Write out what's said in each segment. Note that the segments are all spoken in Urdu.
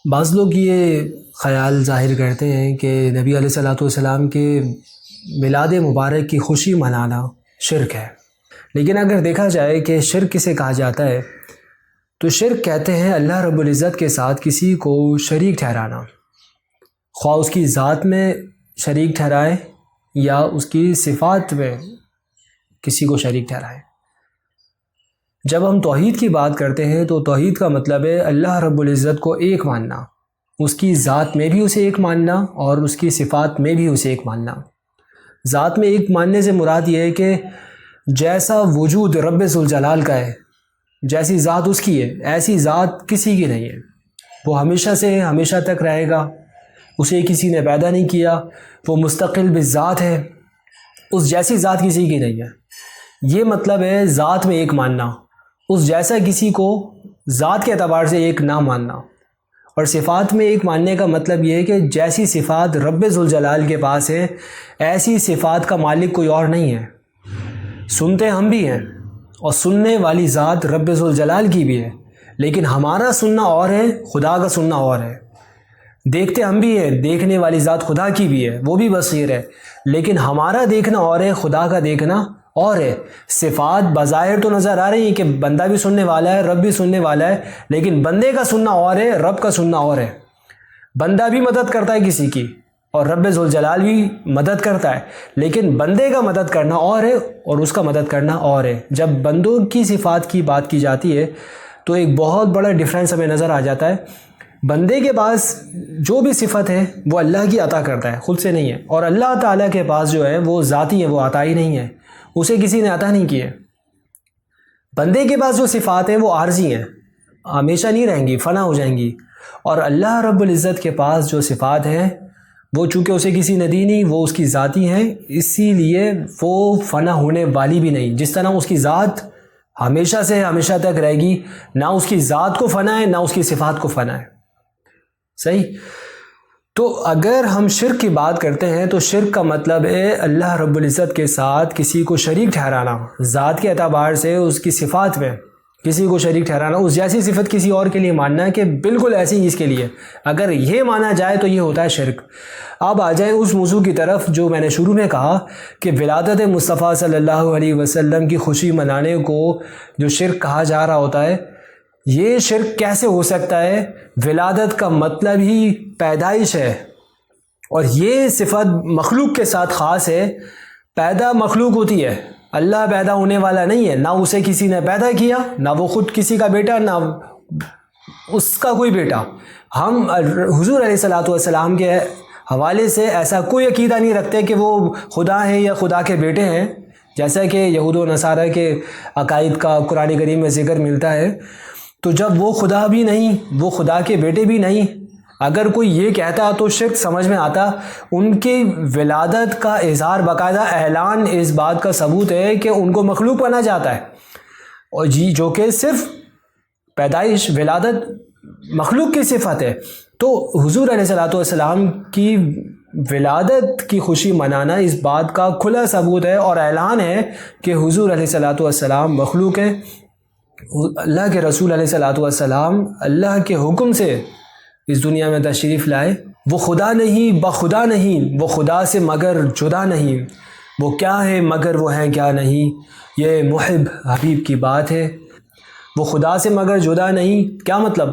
بعض لوگ یہ خیال ظاہر کرتے ہیں کہ نبی علیہ الصلوۃ والسلام کے میلاد مبارک کی خوشی منانا شرک ہے، لیکن اگر دیکھا جائے کہ شرک کسے کہا جاتا ہے تو شرک کہتے ہیں اللہ رب العزت کے ساتھ کسی کو شریک ٹھہرانا، خواہ اس کی ذات میں شریک ٹھہرائے یا اس کی صفات میں کسی کو شریک ٹھہرائے۔ جب ہم توحید کی بات کرتے ہیں تو توحید کا مطلب ہے اللہ رب العزت کو ایک ماننا، اس کی ذات میں بھی اسے ایک ماننا اور اس کی صفات میں بھی اسے ایک ماننا۔ ذات میں ایک ماننے سے مراد یہ ہے کہ جیسا وجود رب ذوالجلال کا ہے، جیسی ذات اس کی ہے ایسی ذات کسی کی نہیں ہے، وہ ہمیشہ سے ہمیشہ تک رہے گا، اسے کسی نے پیدا نہیں کیا، وہ مستقل بذات ہے، اس جیسی ذات کسی کی نہیں ہے۔ یہ مطلب ہے ذات میں ایک ماننا، اس جیسا کسی کو ذات کے اعتبار سے ایک نہ ماننا۔ اور صفات میں ایک ماننے کا مطلب یہ ہے کہ جیسی صفات رب ذوالجلال کے پاس ہے ایسی صفات کا مالک کوئی اور نہیں ہے۔ سنتے ہم بھی ہیں اور سننے والی ذات رب ذوالجلال کی بھی ہے، لیکن ہمارا سننا اور ہے، خدا کا سننا اور ہے۔ دیکھتے ہم بھی ہیں، دیکھنے والی ذات خدا کی بھی ہے، وہ بھی بصیر ہے، لیکن ہمارا دیکھنا اور ہے، خدا کا دیکھنا اور ہے۔ صفات بظاہر تو نظر آ رہی ہیں کہ بندہ بھی سننے والا ہے، رب بھی سننے والا ہے، لیکن بندے کا سننا اور ہے، رب کا سننا اور ہے۔ بندہ بھی مدد کرتا ہے کسی کی اور رب ذوالجلال بھی مدد کرتا ہے، لیکن بندے کا مدد کرنا اور ہے اور اس کا مدد کرنا اور ہے۔ جب بندوں کی صفات کی بات کی جاتی ہے تو ایک بہت بڑا ڈیفرنس ہمیں نظر آ جاتا ہے۔ بندے کے پاس جو بھی صفت ہے وہ اللہ کی عطا کرتا ہے، خود سے نہیں ہے، اور اللہ تعالیٰ کے پاس جو ہے وہ ذاتی ہے، وہ عطائی نہیں ہے، اسے کسی نے عطا نہیں کی ہے۔ بندے کے پاس جو صفات ہیں وہ عارضی ہیں، ہمیشہ نہیں رہیں گی، فنا ہو جائیں گی، اور اللہ رب العزت کے پاس جو صفات ہیں وہ چونکہ اسے کسی نے دی نہیں، وہ اس کی ذاتی ہیں، اسی لیے وہ فنا ہونے والی بھی نہیں۔ جس طرح اس کی ذات ہمیشہ سے ہمیشہ تک رہے گی، نہ اس کی ذات کو فنا ہے نہ اس کی صفات کو فنا ہے۔ صحیح؟ تو اگر ہم شرک کی بات کرتے ہیں تو شرک کا مطلب ہے اللہ رب العزت کے ساتھ کسی کو شریک ٹھہرانا، ذات کے اعتبار سے اس کی صفات میں کسی کو شریک ٹھہرانا، اس جیسی صفت کسی اور کے لیے ماننا ہے کہ بالکل ایسی ہی اس کے لیے۔ اگر یہ مانا جائے تو یہ ہوتا ہے شرک۔ اب آ جائیں اس موضوع کی طرف جو میں نے شروع میں کہا کہ ولادت مصطفیٰ صلی اللہ علیہ وسلم کی خوشی منانے کو جو شرک کہا جا رہا ہوتا ہے، یہ شرک کیسے ہو سکتا ہے؟ ولادت کا مطلب ہی پیدائش ہے، اور یہ صفت مخلوق کے ساتھ خاص ہے۔ پیدا مخلوق ہوتی ہے، اللہ پیدا ہونے والا نہیں ہے، نہ اسے کسی نے پیدا کیا، نہ وہ خود کسی کا بیٹا، نہ اس کا کوئی بیٹا۔ ہم حضور علیہ الصلوۃ والسلام کے حوالے سے ایسا کوئی عقیدہ نہیں رکھتے کہ وہ خدا ہیں یا خدا کے بیٹے ہیں، جیسا کہ یہود و نصارہ کے عقائد کا قرآن کریم میں ذکر ملتا ہے۔ تو جب وہ خدا بھی نہیں، وہ خدا کے بیٹے بھی نہیں، اگر کوئی یہ کہتا تو شرک سمجھ میں آتا۔ ان کی ولادت کا اظہار، باقاعدہ اعلان اس بات کا ثبوت ہے کہ ان کو مخلوق بنا جاتا ہے، اور جو کہ صرف پیدائش، ولادت مخلوق کی صفت ہے۔ تو حضور علیہ الصلوۃ والسلام کی ولادت کی خوشی منانا اس بات کا کھلا ثبوت ہے اور اعلان ہے کہ حضور علیہ الصلوۃ والسلام مخلوق ہیں۔ اللہ کے رسول علیہ الصلوۃ والسلام اللہ کے حکم سے اس دنیا میں تشریف لائے۔ وہ خدا نہیں، بخدا نہیں، وہ خدا سے مگر جدا نہیں، وہ کیا ہے مگر وہ ہیں کیا نہیں، یہ محب حبیب کی بات ہے۔ وہ خدا سے مگر جدا نہیں، کیا مطلب؟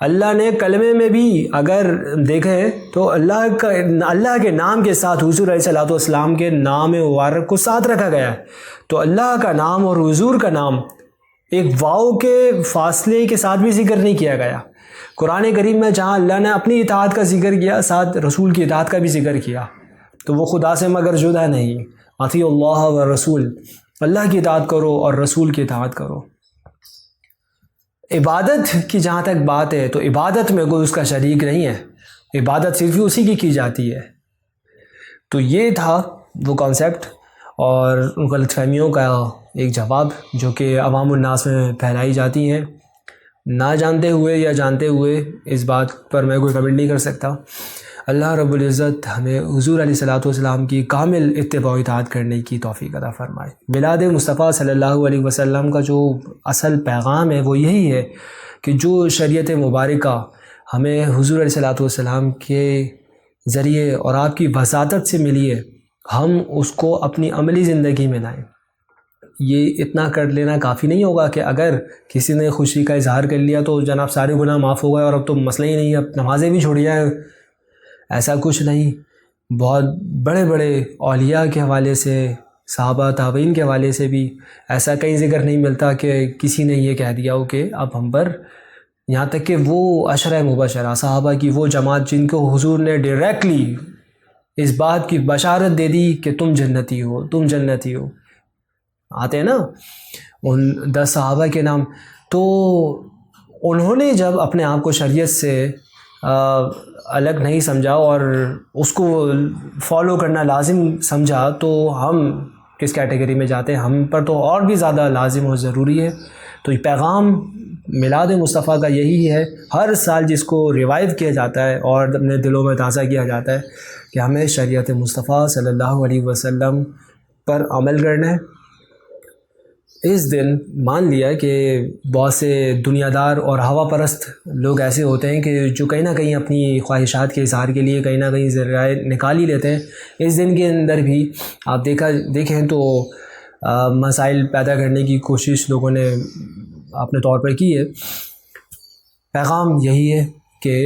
اللہ نے کلمے میں بھی اگر دیکھیں تو اللہ کے نام کے ساتھ حضور علیہ الصلوۃ والسلام کے نام مبارک کو ساتھ رکھا گیا ہے۔ تو اللہ کا نام اور حضور کا نام ایک واو کے فاصلے کے ساتھ بھی ذکر نہیں کیا گیا۔ قرآن کریم میں جہاں اللہ نے اپنی اطاعت کا ذکر کیا، ساتھ رسول کی اطاعت کا بھی ذکر کیا۔ تو وہ خدا سے مگر جدا نہیں، اطیعوا اللہ و رسول، اللہ کی اطاعت کرو اور رسول کی اطاعت کرو۔ عبادت کی جہاں تک بات ہے تو عبادت میں کوئی اس کا شریک نہیں ہے، عبادت صرف ہی اسی کی جاتی ہے۔ تو یہ تھا وہ کانسیپٹ اور ان غلط فہمیوں کا ایک جواب جو کہ عوام الناس میں پھیلائی جاتی ہیں، نہ جانتے ہوئے یا جانتے ہوئے، اس بات پر میں کوئی کمنٹ نہیں کر سکتا۔ اللہ رب العزت ہمیں حضور علیہ الصلوۃ والسلام کی کامل اتباع و اطاعت کرنے کی توفیق عطا فرمائے۔ میلاد مصطفیٰ صلی اللہ علیہ وسلم کا جو اصل پیغام ہے وہ یہی ہے کہ جو شریعت مبارکہ ہمیں حضور علیہ الصلوۃ والسلام کے ذریعے اور آپ کی وساطت سے ملی ہے، ہم اس کو اپنی عملی زندگی میں لائیں۔ یہ اتنا کر لینا کافی نہیں ہوگا کہ اگر کسی نے خوشی کا اظہار کر لیا تو جناب سارے گناہ معاف ہو گئے اور اب تو مسئلہ ہی نہیں ہے، اب نمازیں بھی چھوڑ جائیں۔ ایسا کچھ نہیں۔ بہت بڑے بڑے اولیاء کے حوالے سے، صحابہ تابعین کے حوالے سے بھی ایسا کہیں ذکر نہیں ملتا کہ کسی نے یہ کہہ دیا ہو کہ اب ہم پر، یہاں تک کہ وہ عشرہ مبشرہ صحابہ کی وہ جماعت جن کو حضور نے ڈائریکٹلی اس بات کی بشارت دے دی کہ تم جنتی ہو، تم جنتی ہو، آتے ہیں نا ان 10 صحابہ کے نام، تو انہوں نے جب اپنے آپ کو شریعت سے الگ نہیں سمجھا اور اس کو فالو کرنا لازم سمجھا، تو ہم کس کیٹیگری میں جاتے ہیں؟ ہم پر تو اور بھی زیادہ لازم اور ضروری ہے۔ تو یہ پیغام میلاد مصطفیٰ کا یہی ہے، ہر سال جس کو ریوائیو کیا جاتا ہے اور اپنے دلوں میں تازہ کیا جاتا ہے کہ ہمیں شریعت مصطفیٰ صلی اللہ علیہ وسلم پر عمل کرنا ہے۔ اس دن مان لیا کہ بہت سے دنیا دار اور ہوا پرست لوگ ایسے ہوتے ہیں کہ جو کہیں نہ کہیں اپنی خواہشات کے اظہار کے لیے کہیں نہ کہیں ذرائع نکال ہی لیتے ہیں۔ اس دن کے اندر بھی آپ دیکھیں تو مسائل پیدا کرنے کی کوشش لوگوں نے اپنے طور پر کی ہے۔ پیغام یہی ہے کہ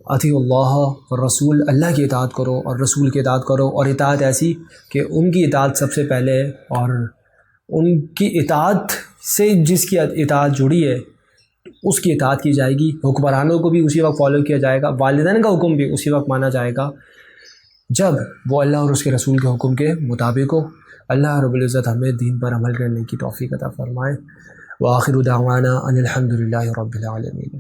اطیعوا اللہ اور رسول، اللہ کی اطاعت کرو اور رسول کی اطاعت کرو، اور اطاعت ایسی کہ ان کی اطاعت سب سے پہلے، اور ان کی اطاعت سے جس کی اطاعت جڑی ہے اس کی اطاعت کی جائے گی، حکمرانوں کو بھی اسی وقت فالو کیا جائے گا، والدین کا حکم بھی اسی وقت مانا جائے گا جب وہ اللہ اور اس کے رسول کے حکم کے مطابق ہو۔ اللہ رب العزت ہمیں دین پر عمل کرنے کی توفیق عطا فرمائے۔ وآخر دعوانا ان الحمد للہ رب العالمین۔